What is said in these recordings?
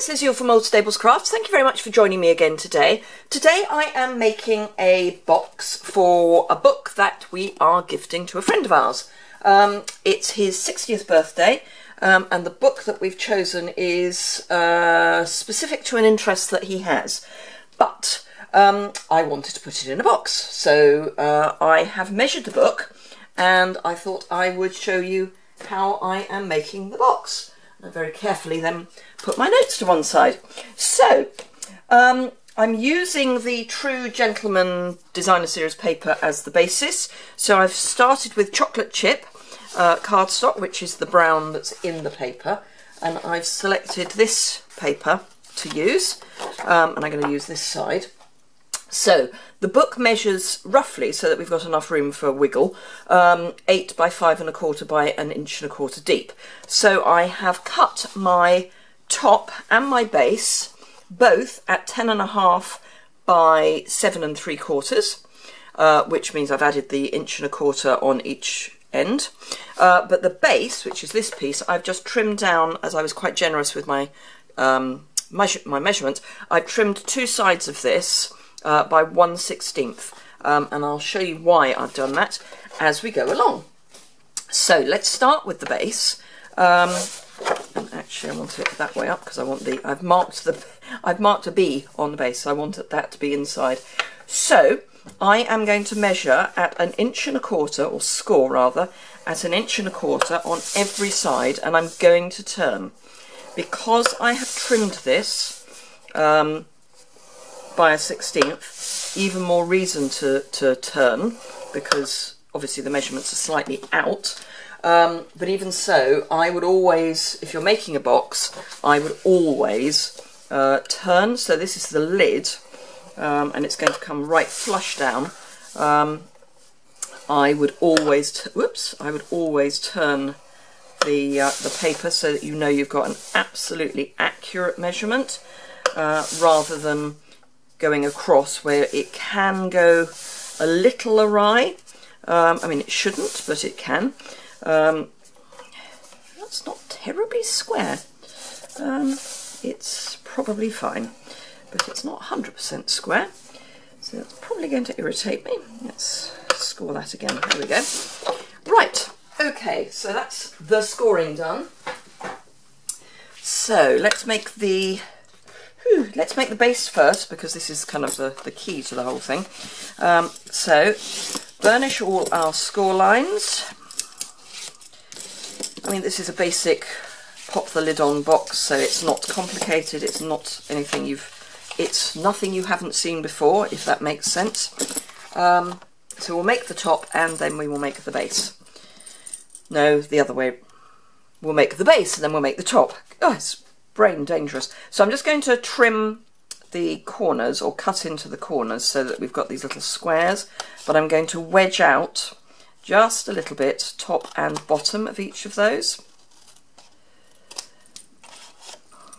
it's Liz Yuille from Old Stables Crafts. Thank you very much for joining me again today. Today I am making a box for a book that we are gifting to a friend of ours. It's his 60th birthday, and the book that we've chosen is specific to an interest that he has. But I wanted to put it in a box, so I have measured the book and I thought I would show you how I am making the box. I very carefully then put my notes to one side. So I'm using the True Gentleman Designer Series paper as the basis. So I've started with chocolate chip cardstock, which is the brown that's in the paper, and I've selected this paper to use, and I'm going to use this side. So the book measures roughly, so that we've got enough room for wiggle, 8 by 5 1/4 by 1 1/4 deep. So I have cut my top and my base both at 10.5 by 7 3/4, which means I've added the 1 1/4 on each end. But the base, which is this piece, I've just trimmed down, as I was quite generous with my measurement. I've trimmed 2 sides of this by 1/16, and I'll show you why I've done that as we go along. So let's start with the base, and actually I want it that way up because I want the I've marked a B on the base, so I want that to be inside. So I am going to measure at 1 1/4, or score rather, at 1 1/4 on every side, and I'm going to turn. Because I have trimmed this by 1/16, even more reason to turn, because obviously the measurements are slightly out. But even so, I would always, if you're making a box, I would always turn. So this is the lid, and it's going to come right flush down. I would always turn the paper so that you know you've got an absolutely accurate measurement, rather than going across where it can go a little awry. I mean, it shouldn't, but it can. That's not terribly square. It's probably fine, but it's not 100% square, so that's probably going to irritate me. Let's score that again. There we go. Right, okay, so that's the scoring done. So let's make the base first, because this is kind of the key to the whole thing. So burnish all our score lines. I mean, this is a basic pop the lid on box, so it's not complicated. It's not anything it's nothing you haven't seen before, if that makes sense. So we'll make the top and then we will make the base. No, the other way. We'll make the base and then we'll make the top. Oh, it's brain dangerous. So I'm just going to trim the corners, or cut into the corners, so that we've got these little squares, but I'm going to wedge out just a little bit, top and bottom of each of those.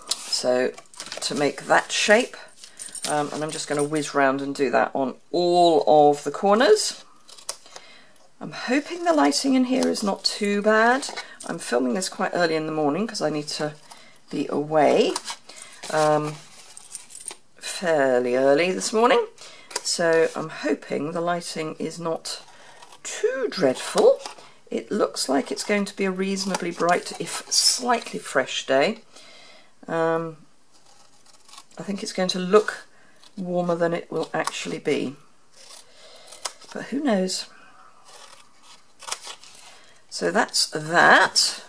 So to make that shape, and I'm just going to whiz round and do that on all of the corners. I'm hoping the lighting in here is not too bad. I'm filming this quite early in the morning because I need to be away fairly early this morning, so I'm hoping the lighting is not too dreadful. It looks like it's going to be a reasonably bright, if slightly fresh day. I think it's going to look warmer than it will actually be, but who knows. So that's that,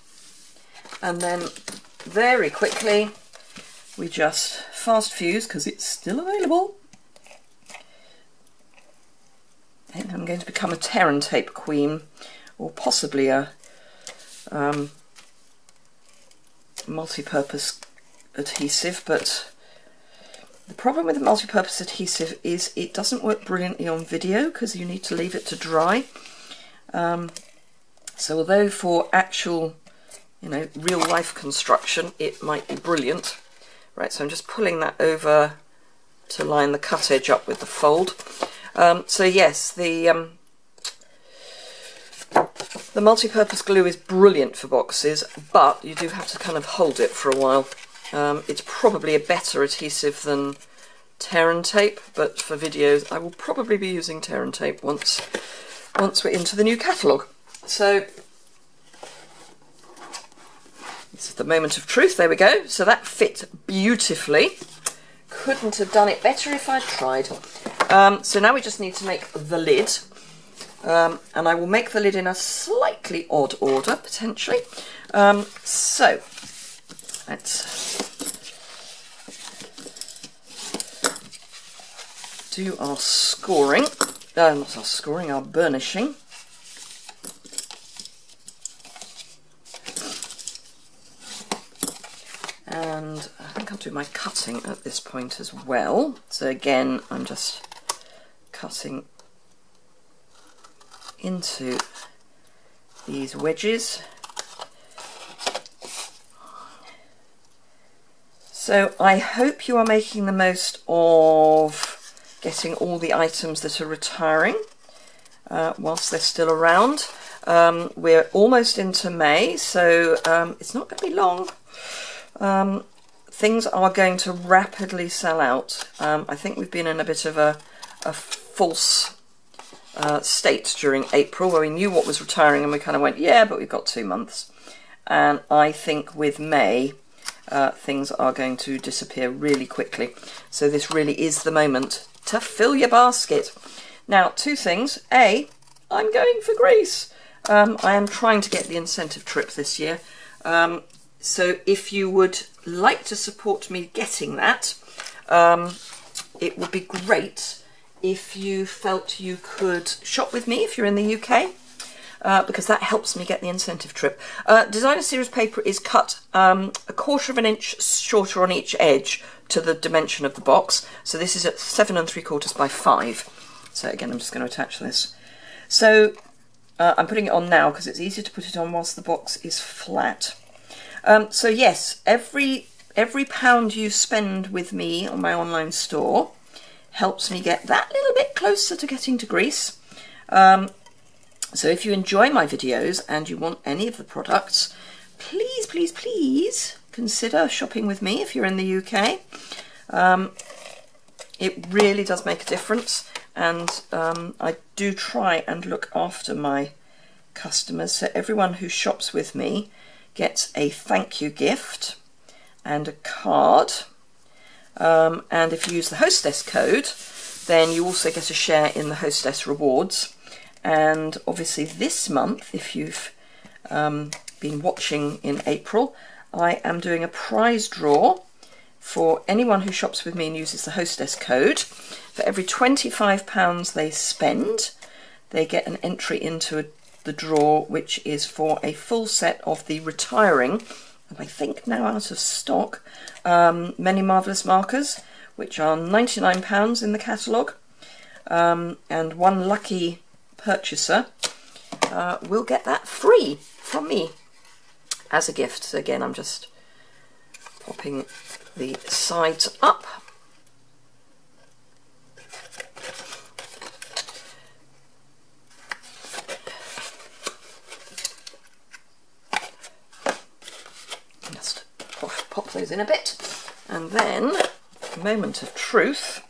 and then very quickly we just fast fuse, because it's still available. I think I'm going to become a tear and tape queen, or possibly a multi-purpose adhesive, but the problem with the multi-purpose adhesive is it doesn't work brilliantly on video, because you need to leave it to dry. So although for actual, real life construction it might be brilliant. Right, so I'm just pulling that over to line the cut edge up with the fold. So yes, the multi-purpose glue is brilliant for boxes, but you do have to kind of hold it for a while. It's probably a better adhesive than tear and tape, but for videos I will probably be using tear and tape once we're into the new catalogue. So this is the moment of truth. There we go. So that fit beautifully. Couldn't have done it better if I'd tried. So now we just need to make the lid. And I will make the lid in a slightly odd order, potentially. So let's do our scoring. Not our scoring, our burnishing. And I think I'll do my cutting at this point as well. So again, I'm just cutting into these wedges. So I hope you are making the most of getting all the items that are retiring whilst they're still around. We're almost into May, so it's not going to be long. Things are going to rapidly sell out. I think we've been in a bit of a false state during April where we knew what was retiring and we kind of went, yeah, but we've got 2 months. And I think with May, things are going to disappear really quickly. So this really is the moment to fill your basket. Now, 2 things. A, I'm going for Greece. I am trying to get the incentive trip this year. So if you would like to support me getting that, it would be great if you felt you could shop with me if you're in the UK, because that helps me get the incentive trip. Designer Series paper is cut 1/4 inch shorter on each edge to the dimension of the box. So this is at 7 3/4 by 5. So again, I'm just going to attach this. So I'm putting it on now because it's easier to put it on whilst the box is flat. So yes, every £1 you spend with me on my online store helps me get that little bit closer to getting to Greece. So if you enjoy my videos and you want any of the products, please, please, please consider shopping with me if you're in the UK. It really does make a difference, and I do try and look after my customers. So everyone who shops with me gets a thank you gift and a card. And if you use the Hostess Code, then you also get a share in the Hostess rewards. And obviously this month, if you've been watching in April, I am doing a prize draw for anyone who shops with me and uses the Hostess Code. For every £25 they spend, they get an entry into the draw, which is for a full set of the retiring, and I think now out of stock, Many Marvellous markers, which are £99 in the catalogue, and one lucky purchaser will get that free from me as a gift. So again, I'm just popping the sides up. Just pop those in a bit, and then moment of truth.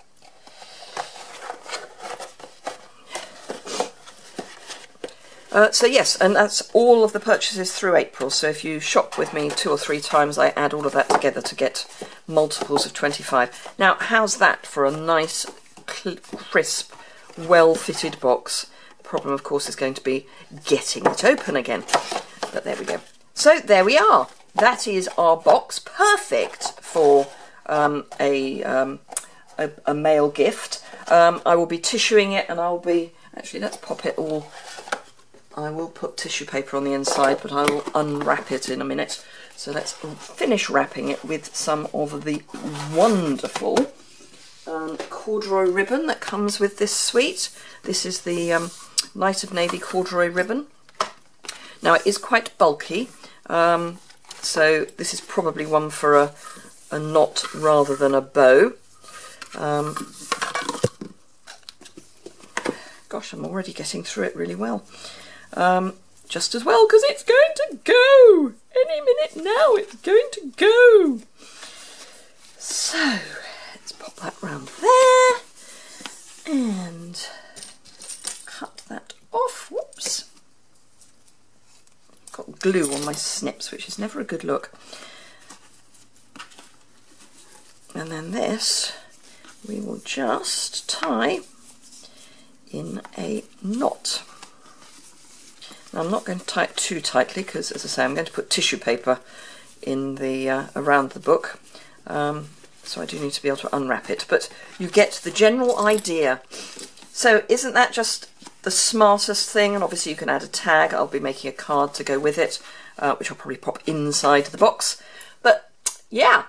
So yes, and that's all of the purchases through April. So if you shop with me 2 or 3 times, I add all of that together to get multiples of 25. Now, how's that for a nice, crisp, well-fitted box? The problem, of course, is going to be getting it open again. But there we go. So there we are. That is our box, perfect for a mail gift. I will be tissuing it, and I'll be... Actually, let's pop it all... I will put tissue paper on the inside, but I will unwrap it in a minute. So let's finish wrapping it with some of the wonderful corduroy ribbon that comes with this suite. This is the Light of Navy corduroy ribbon. Now, it is quite bulky, so this is probably one for a knot rather than a bow. Gosh, I'm already getting through it really well. Just as well, because it's going to go any minute now. It's going to go. So let's pop that round there and cut that off. Whoops. Got glue on my snips, which is never a good look. And then this we will just tie in a knot. Now I'm not going to tie it too tightly because, as I say, I'm going to put tissue paper in the around the book, so I do need to be able to unwrap it, but you get the general idea. So isn't that just the smartest thing? And obviously you can add a tag. I'll be making a card to go with it, which I'll probably pop inside the box. But yeah,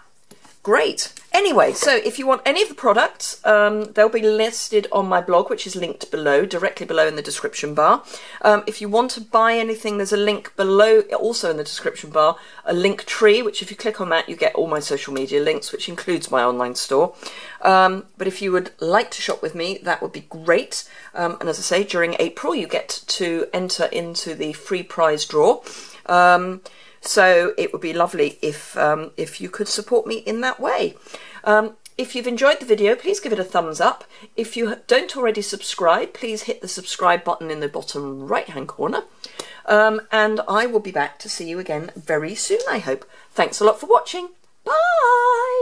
great. Anyway, so if you want any of the products, they'll be listed on my blog, which is linked below, directly below in the description bar. If you want to buy anything, there's a link below, also in the description bar, a link tree, which if you click on that, you get all my social media links, which includes my online store. But if you would like to shop with me, that would be great. And as I say, during April, you get to enter into the free prize draw. So it would be lovely if you could support me in that way. If you've enjoyed the video, please give it a thumbs up. If you don't already subscribe, please hit the subscribe button in the bottom right-hand corner. And I will be back to see you again very soon, I hope. Thanks a lot for watching. Bye!